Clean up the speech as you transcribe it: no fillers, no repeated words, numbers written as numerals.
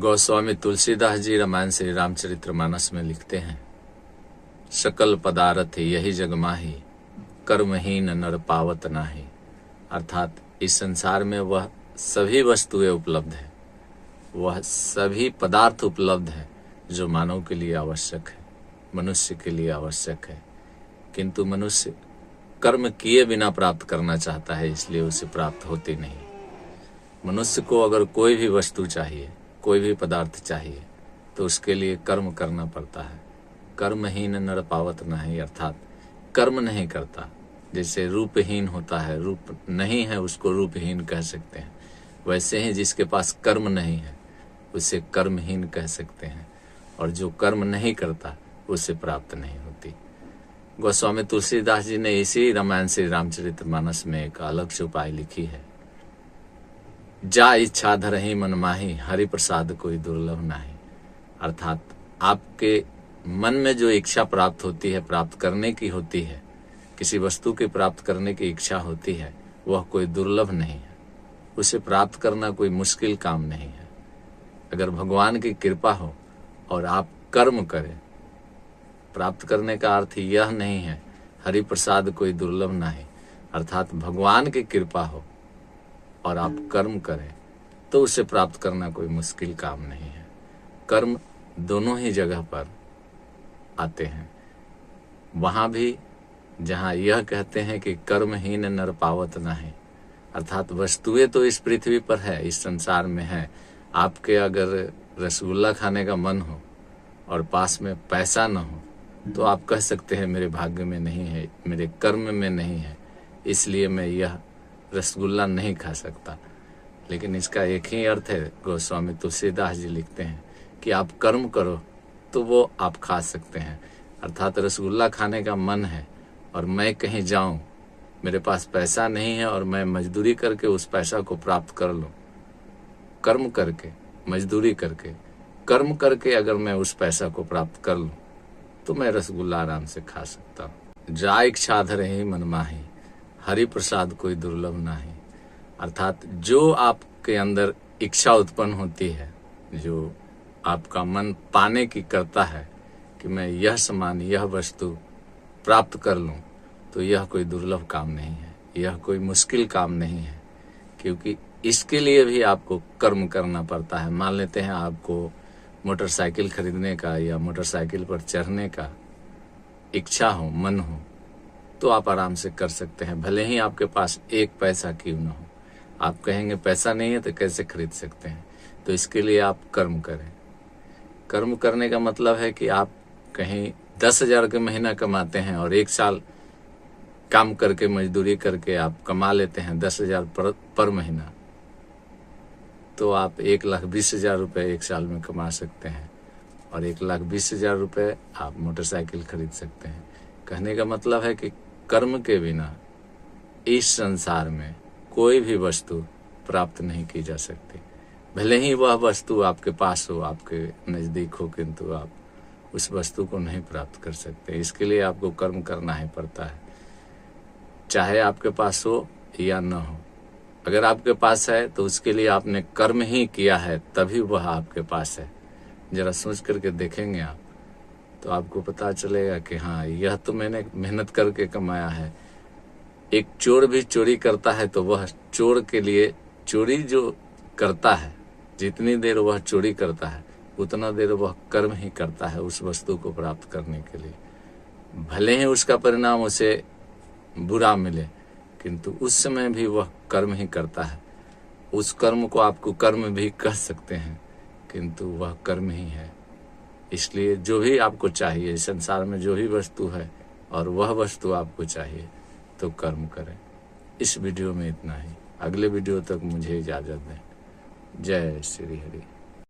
गोस्वामी तुलसीदास जी रामायण श्री रामचरितमानस में लिखते हैं, सकल पदार्थ यही जग माही, कर्महीन नर पावत नाही। अर्थात इस संसार में वह सभी वस्तुएं उपलब्ध है, वह सभी पदार्थ उपलब्ध है जो मानव के लिए आवश्यक है, मनुष्य के लिए आवश्यक है। किंतु मनुष्य कर्म किए बिना प्राप्त करना चाहता है, इसलिए उसे प्राप्त होती नहीं। मनुष्य को अगर कोई भी वस्तु चाहिए, कोई भी पदार्थ चाहिए, तो उसके लिए कर्म करना पड़ता है। कर्महीन नर पावत नाही, अर्थात कर्म नहीं करता। जैसे रूपहीन होता है, रूप नहीं है उसको रूपहीन कह सकते हैं, वैसे ही जिसके पास कर्म नहीं है उसे कर्महीन कह सकते हैं, और जो कर्म नहीं करता उसे प्राप्त नहीं होती। गोस्वामी तुलसीदास जी ने इसी रामायण श्री रामचरितमानस में एक अलग से उपाय लिखी है। जा इच्छा धरहि मन माही, हरि प्रसाद कोई दुर्लभ नाही। अर्थात आपके मन में जो इच्छा प्राप्त होती है, प्राप्त करने की होती है, किसी वस्तु के प्राप्त करने की इच्छा होती है, वह कोई दुर्लभ नहीं है, उसे प्राप्त करना कोई मुश्किल काम नहीं है। अगर भगवान की कृपा हो और आप कर्म करें, प्राप्त करने का अर्थ यह नहीं है हरि प्रसाद कोई दुर्लभ नहीं, अर्थात भगवान की कृपा हो और आप कर्म करें तो उसे प्राप्त करना कोई मुश्किल काम नहीं है। कर्म दोनों ही जगह पर आते हैं, वहां भी जहां यह कहते हैं कि कर्महीन नर पावत नहीं, अर्थात वस्तुएं तो इस पृथ्वी पर है, इस संसार में है। आपके अगर रसगुल्ला खाने का मन हो और पास में पैसा न हो तो आप कह सकते हैं मेरे भाग्य में नहीं है, मेरे कर्म में नहीं है, इसलिए मैं यह रसगुल्ला नहीं खा सकता। लेकिन इसका एक ही अर्थ है, गोस्वामी तुलसीदास जी लिखते हैं कि आप कर्म करो तो वो आप खा सकते हैं। अर्थात रसगुल्ला खाने का मन है और मैं कहीं जाऊं, मेरे पास पैसा नहीं है और मैं मजदूरी करके उस पैसा को प्राप्त कर लूं, कर्म करके, मजदूरी करके, कर्म करके अगर मैं उस पैसा को प्राप्त कर लूं तो मैं रसगुल्ला आराम से खा सकता हूँ। जा इच्छा धरहि मन माही, हरि प्रसाद कोई दुर्लभ नाही। अर्थात जो आपके अंदर इच्छा उत्पन्न होती है, जो आपका मन पाने की करता है कि मैं यह सामान, यह वस्तु प्राप्त कर लूं, तो यह कोई दुर्लभ काम नहीं है, यह कोई मुश्किल काम नहीं है, क्योंकि इसके लिए भी आपको कर्म करना पड़ता है। मान लेते हैं आपको मोटरसाइकिल खरीदने का या मोटरसाइकिल पर चढ़ने का इच्छा हो, मन हो, तो आप आराम से कर सकते हैं, भले ही आपके पास एक पैसा क्यों न हो। आप कहेंगे पैसा नहीं है तो कैसे खरीद सकते हैं, तो इसके लिए आप कर्म करें। कर्म करने का मतलब है कि आप कहीं 10,000 के महीना कमाते हैं और एक साल काम करके, मजदूरी करके आप कमा लेते हैं 10,000 पर महीना, तो आप 1,20,000 रुपये एक साल में कमा सकते हैं और 1,20,000 रुपये आप मोटरसाइकिल खरीद सकते हैं। कहने का मतलब है कि कर्म के बिना इस संसार में कोई भी वस्तु प्राप्त नहीं की जा सकती। भले ही वह वस्तु आपके पास हो, आपके नजदीक हो, किंतु आप उस वस्तु को नहीं प्राप्त कर सकते। इसके लिए आपको कर्म करना ही पड़ता है, चाहे आपके पास हो या न हो। अगर आपके पास है तो उसके लिए आपने कर्म ही किया है, तभी वह आपके पास है। जरा सोच करके देखेंगे आप तो आपको पता चलेगा कि हाँ, यह तो मैंने मेहनत करके कमाया है। एक चोर भी चोरी करता है तो वह चोर के लिए, चोरी जो करता है, जितनी देर वह चोरी करता है उतना देर वह कर्म ही करता है उस वस्तु को प्राप्त करने के लिए। भले ही उसका परिणाम उसे बुरा मिले, किंतु उस समय भी वह कर्म ही करता है। उस कर्म को आपको कर्म भी कह सकते हैं, किंतु वह कर्म ही है। इसलिए जो भी आपको चाहिए इस संसार में, जो भी वस्तु है और वह वस्तु आपको चाहिए, तो कर्म करें। इस वीडियो में इतना ही, अगले वीडियो तक मुझे इजाज़त दें। जय श्री हरि।